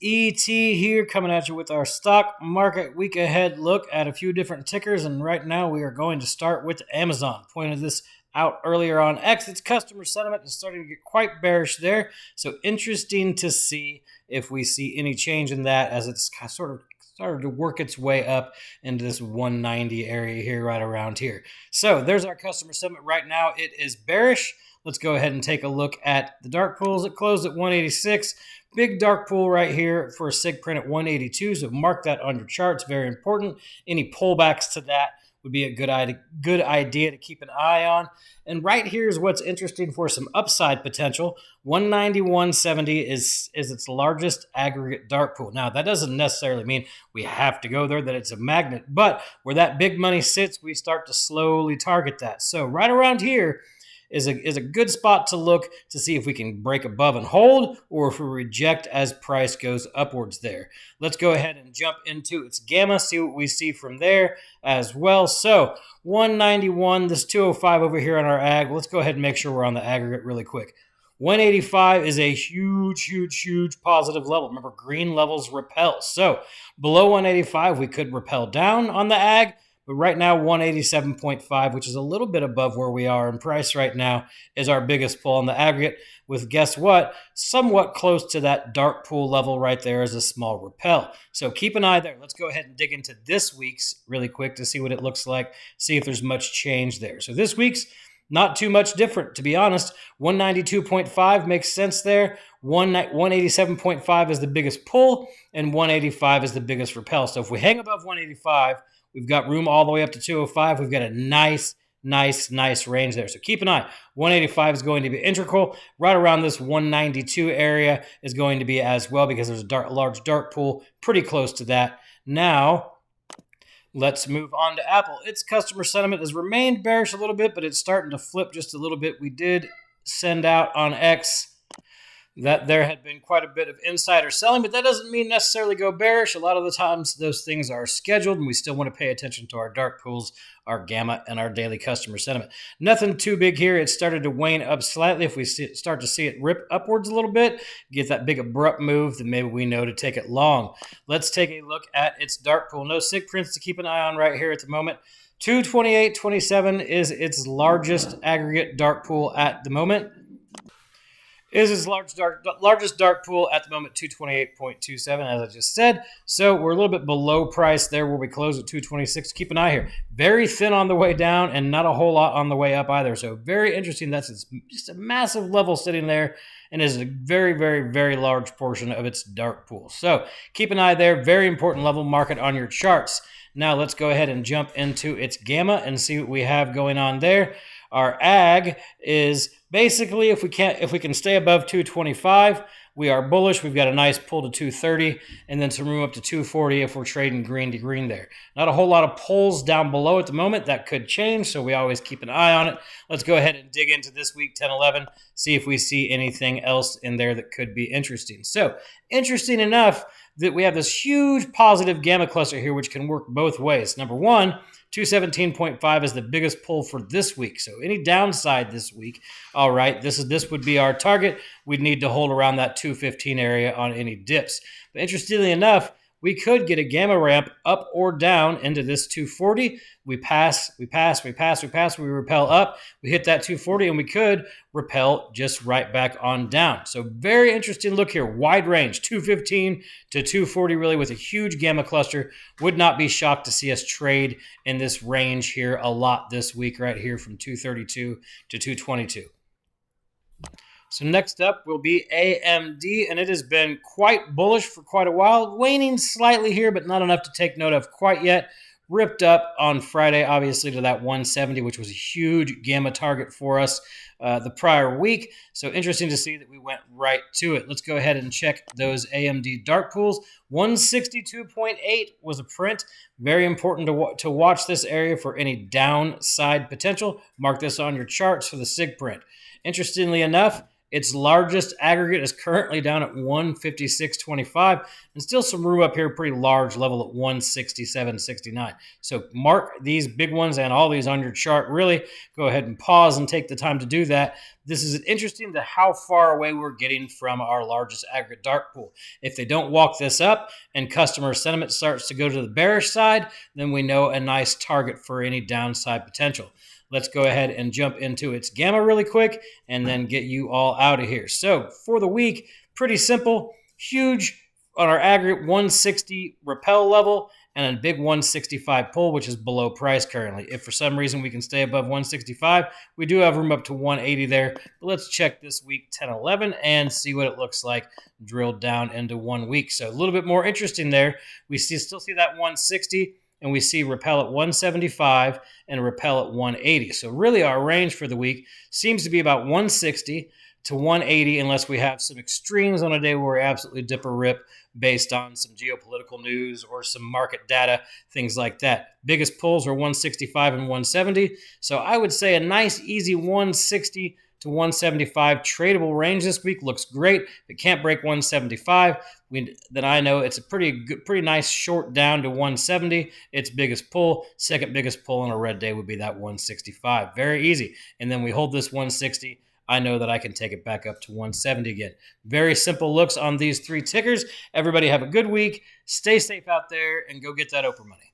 ET here, coming at you with our stock market week ahead look at a few different tickers. And right now we are going to start with Amazon. Pointed this out earlier on X. Its customer sentiment is starting to get quite bearish there. So interesting to see if we see any change in that as it's sort of started to work its way up into this 190 area here, right around here. So there's our customer sentiment right now. It is bearish. Let's go ahead and take a look at the dark pools. It closed at 186. Big dark pool right here for a SIG print at 182. So mark that on your charts. Very important. Any pullbacks to that would be a good idea to keep an eye on. And right here is what's interesting for some upside potential. 190.170 is its largest aggregate dark pool. Now, that doesn't necessarily mean we have to go there, that it's a magnet. But where that big money sits, we start to slowly target that. So right around here is a good spot to look to see if we can break above and hold, or if we reject as price goes upwards there. Let's go ahead and jump into its gamma, see what we see from there as well. So 191, this 205 over here on our ag. Let's go ahead and make sure we're on the aggregate really quick. 185 is a huge positive level. Remember, green levels repel. So below 185, we could repel down on the ag. But right now, 187.5, which is a little bit above where we are in price right now, is our biggest pull on the aggregate, with, guess what, somewhat close to that dark pool level right there is a small repel. So keep an eye there. Let's go ahead and dig into this week's really quick to see what it looks like, see if there's much change there. So this week's not too much different, to be honest. 192.5 makes sense there. 187.5 is the biggest pull, and 185 is the biggest repel. So if we hang above 185, we've got room all the way up to 205. We've got a nice range there. So keep an eye. 185 is going to be integral. Right around this 192 area is going to be as well, because there's a large dark pool pretty close to that. Now, let's move on to Apple. Its customer sentiment has remained bearish a little bit, but it's starting to flip just a little bit. We did send out on X that there had been quite a bit of insider selling, but that doesn't mean necessarily go bearish. A lot of the times those things are scheduled, and we still want to pay attention to our dark pools, our gamma, and our daily customer sentiment. Nothing too big here. It started to wane up slightly. If we start to see it rip upwards a little bit, get that big abrupt move, then maybe we know to take it long. Let's take a look at its dark pool. No SIG prints to keep an eye on right here at the moment. 228.27 is its largest aggregate dark pool at the moment. Is its largest dark pool at the moment, 228.27, as I just said. So we're a little bit below price there where we close at 226. Keep an eye here. Very thin on the way down and not a whole lot on the way up either. So very interesting. That's just a massive level sitting there, and is a very large portion of its dark pool. So keep an eye there. Very important level. Mark it on your charts. Now let's go ahead and jump into its gamma and see what we have going on there. Our ag is basically, if we can stay above 225, we are bullish. We've got a nice pull to 230, and then some room up to 240 if we're trading green to green there. Not a whole lot of pulls down below at the moment. That could change, so we always keep an eye on it. Let's go ahead and dig into this week 10-11, see if we see anything else in there that could be interesting. So interesting enough that we have this huge positive gamma cluster here, which can work both ways. Number one, 217.5 is the biggest pull for this week. So any downside this week, all right, this would be our target. We'd need to hold around that 215 area on any dips. But interestingly enough, we could get a gamma ramp up or down into this 240. We pass, we repel up, we hit that 240, and we could repel just right back on down. So very interesting look here. Wide range, 215 to 240, really, with a huge gamma cluster. Would not be shocked to see us trade in this range here a lot this week, right here from 232 to 222. So next up will be AMD, and it has been quite bullish for quite a while. Waning slightly here, but not enough to take note of quite yet. Ripped up on Friday, obviously, to that 170, which was a huge gamma target for us the prior week. So interesting to see that we went right to it. Let's go ahead and check those AMD dark pools. 162.8 was a print. Very important to watch this area for any downside potential. Mark this on your charts for the SIG print. Interestingly enough, Its largest aggregate is currently down at 156.25, and still some room up here, pretty large level at 167.69. So mark these big ones and all these on your chart. Really go ahead and pause and take the time to do that. This is interesting to how far away we're getting from our largest aggregate dark pool. If they don't walk this up and customer sentiment starts to go to the bearish side, then we know a nice target for any downside potential. Let's go ahead and jump into its gamma really quick and then get you all out of here. So for the week, pretty simple, huge on our aggregate 160 repel level and a big 165 pull, which is below price currently. If for some reason we can stay above 165, we do have room up to 180 there. But let's check this week 10-11 and see what it looks like drilled down into 1 week. So a little bit more interesting there. We still see that 160, and we see repel at 175 and repel at 180. So really our range for the week seems to be about 160 to 180 unless we have some extremes on a day where we absolutely dip a rip based on some geopolitical news or some market data, things like that. Biggest pulls are 165 and 170. So I would say a nice, easy 160 to 175 tradable range this week looks great. If it can't break 175, then I know it's a pretty nice short down to 170. Its biggest pull. Second biggest pull on a red day would be that 165. Very easy. And then we hold this 160. I know that I can take it back up to 170 again. Very simple looks on these three tickers. Everybody have a good week. Stay safe out there and go get that Oprah money.